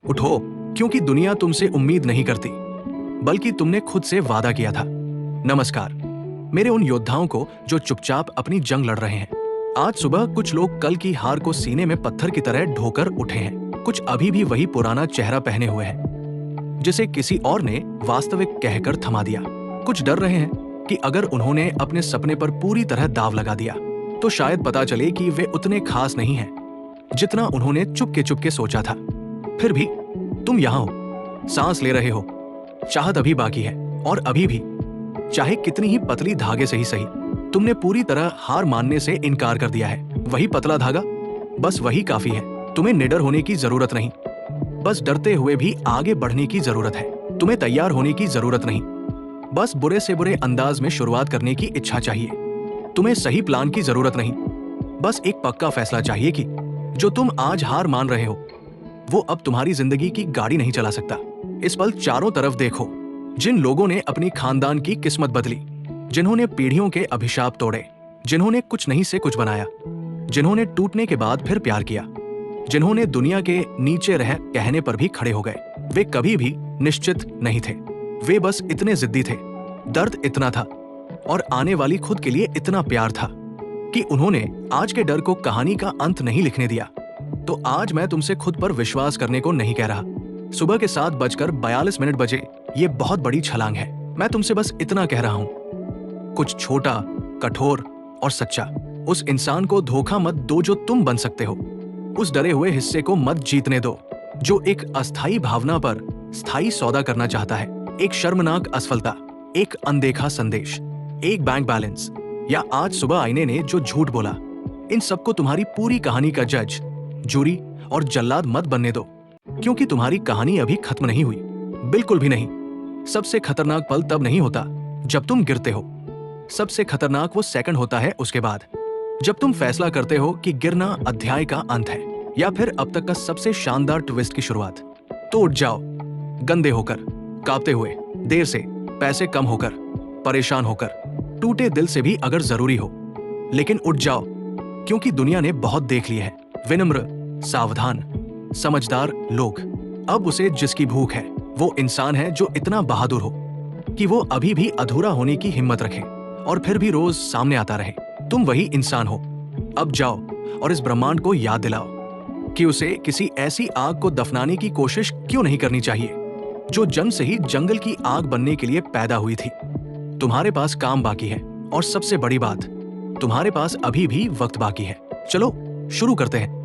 उठो, क्योंकि दुनिया तुमसे उम्मीद नहीं करती, बल्कि तुमने खुद से वादा किया था। नमस्कार मेरे उन योद्धाओं को जो चुपचाप अपनी जंग लड़ रहे हैं। आज सुबह कुछ लोग कल की हार को सीने में पत्थर की तरह ढोकर उठे हैं। कुछ अभी भी वही पुराना चेहरा पहने हुए हैं जिसे किसी और ने वास्तविक कहकर थमा दिया। कुछ डर रहे हैं कि अगर उन्होंने अपने सपने पर पूरी तरह दाव लगा दिया तो शायद पता चले कि वे उतने खास नहीं हैं जितना उन्होंने चुपके सोचा था। फिर भी तुम यहाँ हो, सांस ले रहे हो, चाहत अभी बाकी है, और अभी भी चाहे कितनी ही पतली धागे से ही सही, तुमने पूरी तरह हार मानने से इनकार कर दिया है। वही पतला धागा, बस वही काफी है। तुम्हें निडर होने की जरूरत नहीं, बस डरते हुए भी आगे बढ़ने की जरूरत है। तुम्हें तैयार होने की जरूरत नहीं, बस बुरे से बुरे अंदाज में शुरुआत करने की इच्छा चाहिए। तुम्हें सही प्लान की जरूरत नहीं, बस एक पक्का फैसला चाहिए कि जो तुम आज हार मान रहे हो वो अब तुम्हारी जिंदगी की गाड़ी नहीं चला सकता। इस पल चारों तरफ देखो, जिन लोगों ने अपनी खानदान की किस्मत बदली, जिन्होंने पीढ़ियों के अभिशाप तोड़े, जिन्होंने कुछ नहीं से कुछ बनाया, जिन्होंने टूटने के बाद फिर प्यार किया, जिन्होंने दुनिया के नीचे रह कहने पर भी खड़े हो गए, वे कभी भी निश्चित नहीं थे। वे बस इतने जिद्दी थे, दर्द इतना था और आने वाली खुद के लिए इतना प्यार था कि उन्होंने आज के डर को कहानी का अंत नहीं लिखने दिया। तो आज मैं तुमसे खुद पर विश्वास करने को नहीं कह रहा। सुबह के 7:42 बजे ये बहुत बड़ी छलांग है। मैं तुमसे बस इतना कह रहा हूं, कुछ छोटा, कठोर और सच्चा। उस इंसान को धोखा मत दो जो तुम बन सकते हो। उस डरे हुए हिस्से को मत जीतने दो जो एक अस्थायी भावना पर स्थायी सौदा करना चाहता है। एक शर्मनाक असफलता, एक अनदेखा संदेश, एक बैंक बैलेंस, या आज सुबह आईने ने जो झूठ बोला, इन सबको तुम्हारी पूरी कहानी का जज, जूरी और जल्लाद मत बनने दो, क्योंकि तुम्हारी कहानी अभी खत्म नहीं हुई, बिल्कुल भी नहीं। सबसे खतरनाक पल तब नहीं होता जब तुम गिरते हो, सबसे खतरनाक वो सेकंड होता है उसके बाद, जब तुम फैसला करते हो कि गिरना अध्याय का अंत है या फिर अब तक का सबसे शानदार ट्विस्ट की शुरुआत। तो उठ जाओ, गंदे होकर, कांपते हुए, देर से, पैसे कम होकर, परेशान होकर, टूटे दिल से भी अगर जरूरी हो, लेकिन उठ जाओ, क्योंकि दुनिया ने बहुत देख लिया है विनम्र, सावधान, समझदार लोग। अब उसे जिसकी भूख है वो इंसान है जो इतना बहादुर हो कि वो अभी भी अधूरा होने की हिम्मत रखे और फिर भी रोज सामने आता रहे। तुम वही इंसान हो। अब जाओ और इस ब्रह्मांड को याद दिलाओ कि उसे किसी ऐसी आग को दफनाने की कोशिश क्यों नहीं करनी चाहिए जो जन्म से ही जंगल की आग बनने के लिए पैदा हुई थी। तुम्हारे पास काम बाकी है और सबसे बड़ी बात, तुम्हारे पास अभी भी वक्त बाकी है। चलो शुरू करते हैं।